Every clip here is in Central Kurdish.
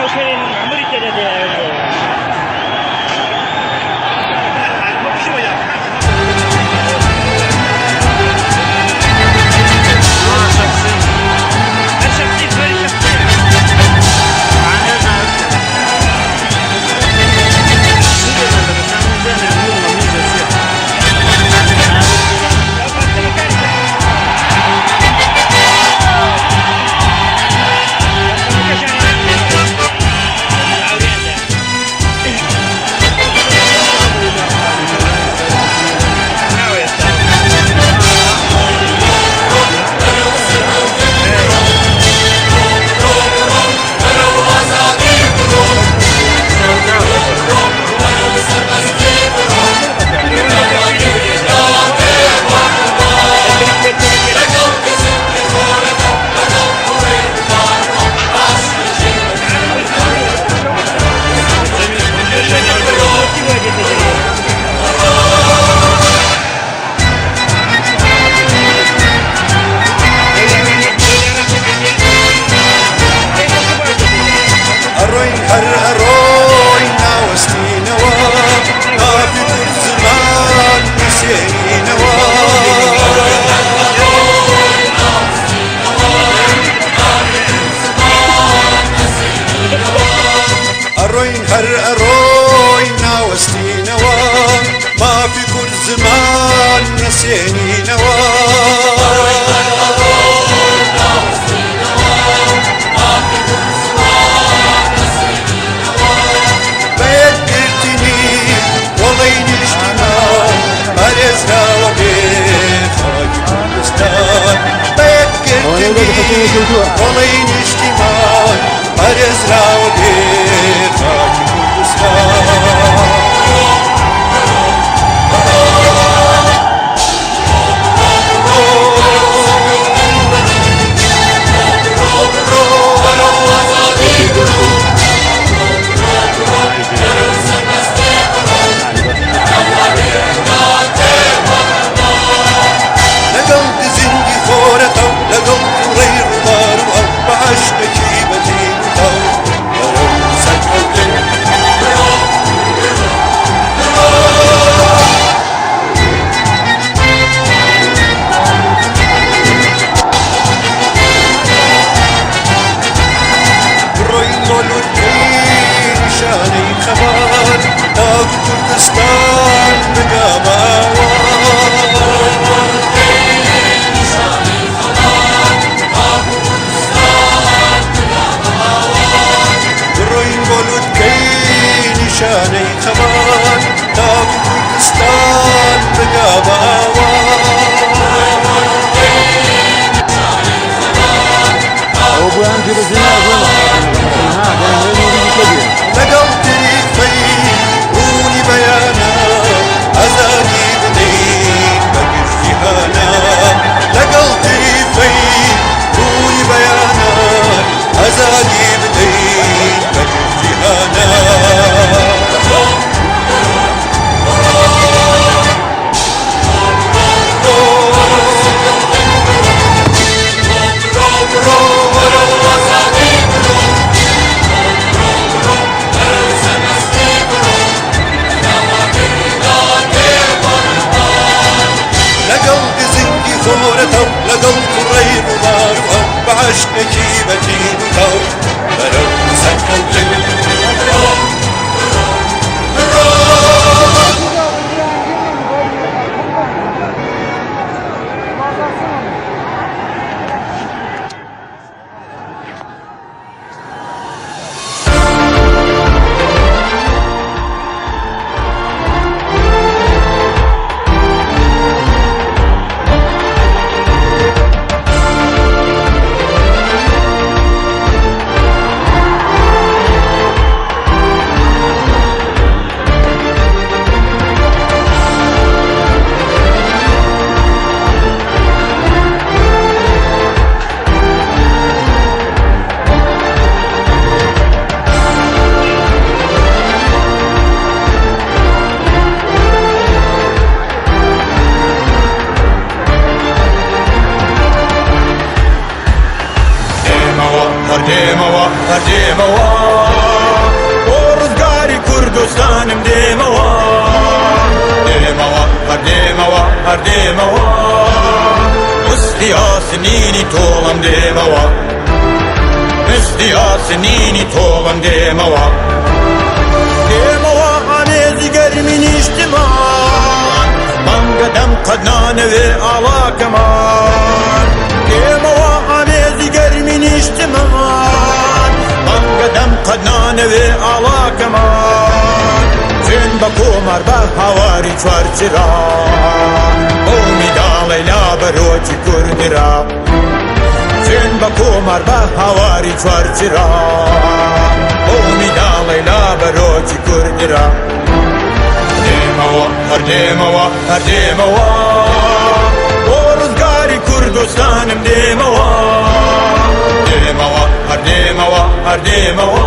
로켓은 마무리 때려야 돼요. Olayın içtimal, Arezra ve Hacı Kurdistan. دێمەوە هەر دێمەوە بۆ ڕزگاری کوردستانم دێمەوە دێمەوە هەر دێمەوە هەر دێمەوە مستی ئاسنینی تۆڵم دێمەوە مستی ئاسنینی تۆڵم دێمەوە دێمەوە ئامێزی گەرمی نیشتمان بانگە دەم قەت نانەوێ ئاڵاکەمان دێمەوە ئامێزی گەرمی نیشتمان بانگە دەم قەت نانەوێ ئاڵاکەمان خوێن بە کۆمار بە هاواری چوارچرا بەو میداڵەی لا بەرۆکی کوردرا خوێن بە کۆمار بە هاواری چوارچرا بەو میداڵەی لا بەرۆکی کوردرا دێمەوە هەر دێمەوە هەر دێمەوە بۆ ڕزگاری کوردستانم دێمەوە دێمەوە هەر دێمەوە هەر دێمەوە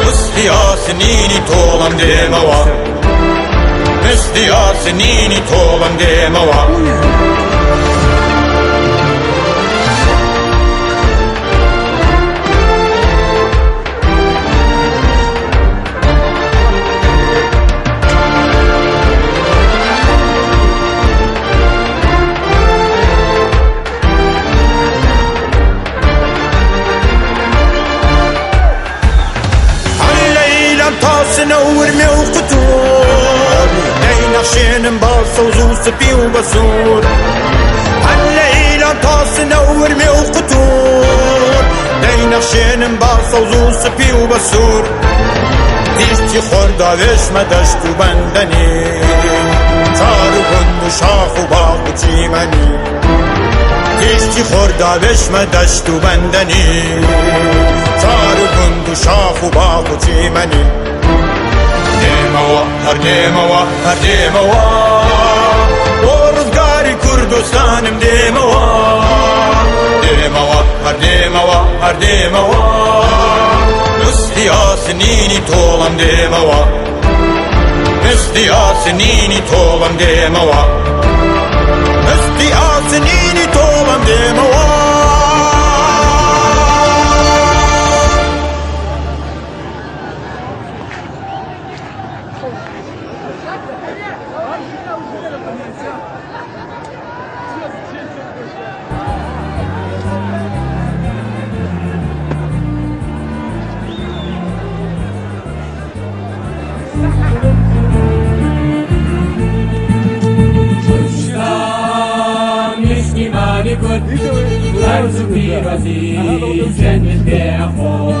مستی ئاسنینی تۆڵم دێمەوە مستی ئاسنینی تۆڵم دێمەوە ورمێ و قوتور نەینەخشێنم با سەوز و سپی و بەسوور هەر لە ئیران تا سنەور ورمێ و قوتور نەینەخشێنم با سەوز و سپی و بەسوور دیشتی خۆرداوێشمە دەشت و بەندەنی چار و گوند و شاخ و باغ و چیمەنی دیشتی خۆرداوێشمە دەشت و بەندەنی چار و گوند و شاخ و باغ و چیمەنی دێمەوە هەر دێمەوە هەر دێمەوە بۆ ڕزگاری کوردستانم دێمەوە دێمەوە هەر دێمەوە هەر دێمەوە مستی ئاسنینی تۆڵم دێمەوە مستی ئاسنینی تۆڵم دێمەوە مستی ئاسنینی تۆڵم دێمەوە هرز و پیروزی زند خود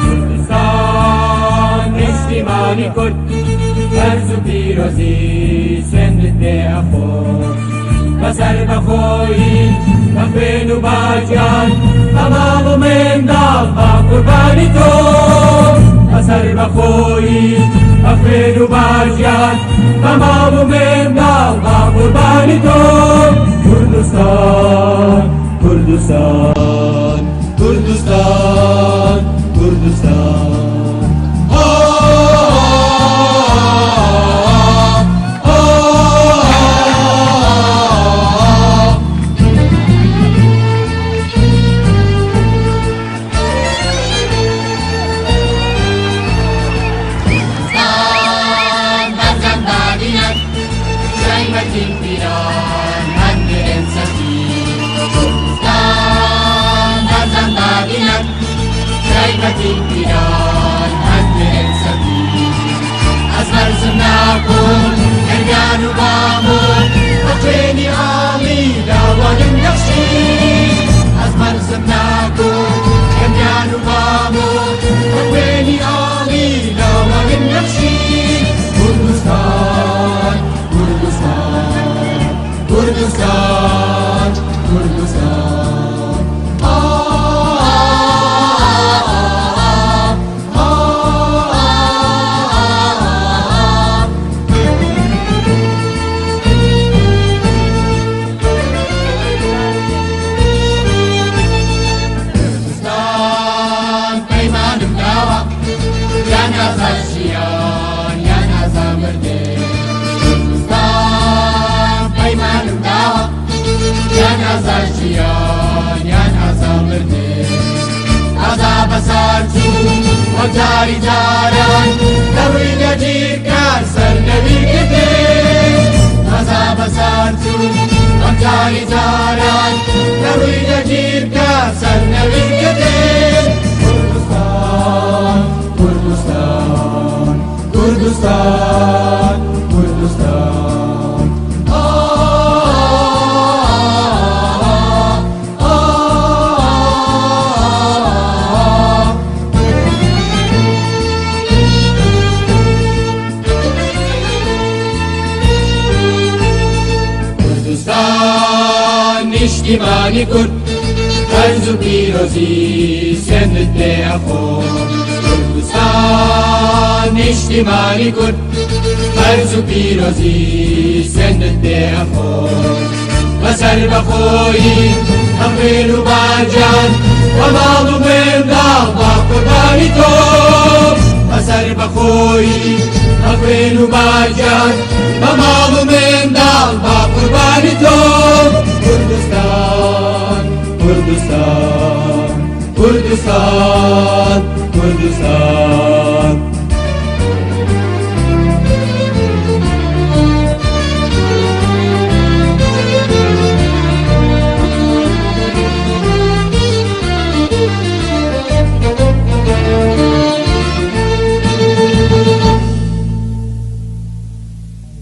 کردستان اجتماعی کرد هرز و پیروزی زند خود بسر بخوی بخوین و باجان تمام و مندال با قربانی تو بسر بخوی بخوین و باجان تمام و مندال با قربانی تو کردستان کردستان کردستان کردستان Kurdistan, Kurdistan, جاری جاران لەڕووی گەجیرکار سەرنەوی کردێت هەزا بەسار چوو ئەم جاری جاران لەڕووی گەجیرکار سەرنەوی کردێت کوردستان کوردستان کوردستان کوردستان نیشتیمانی کرد فرز و پیروزی سندت به افغان کردستان نیشتیمانی کرد فرز و پیروزی سندت به افغان بسر بخویی همین و برجان و مال و مندال با قربانی تو بسر بخویی همین و برجان و مال و مندال با قربانی تو Kurdistan, Kurdistan, Kurdistan, Kurdistan.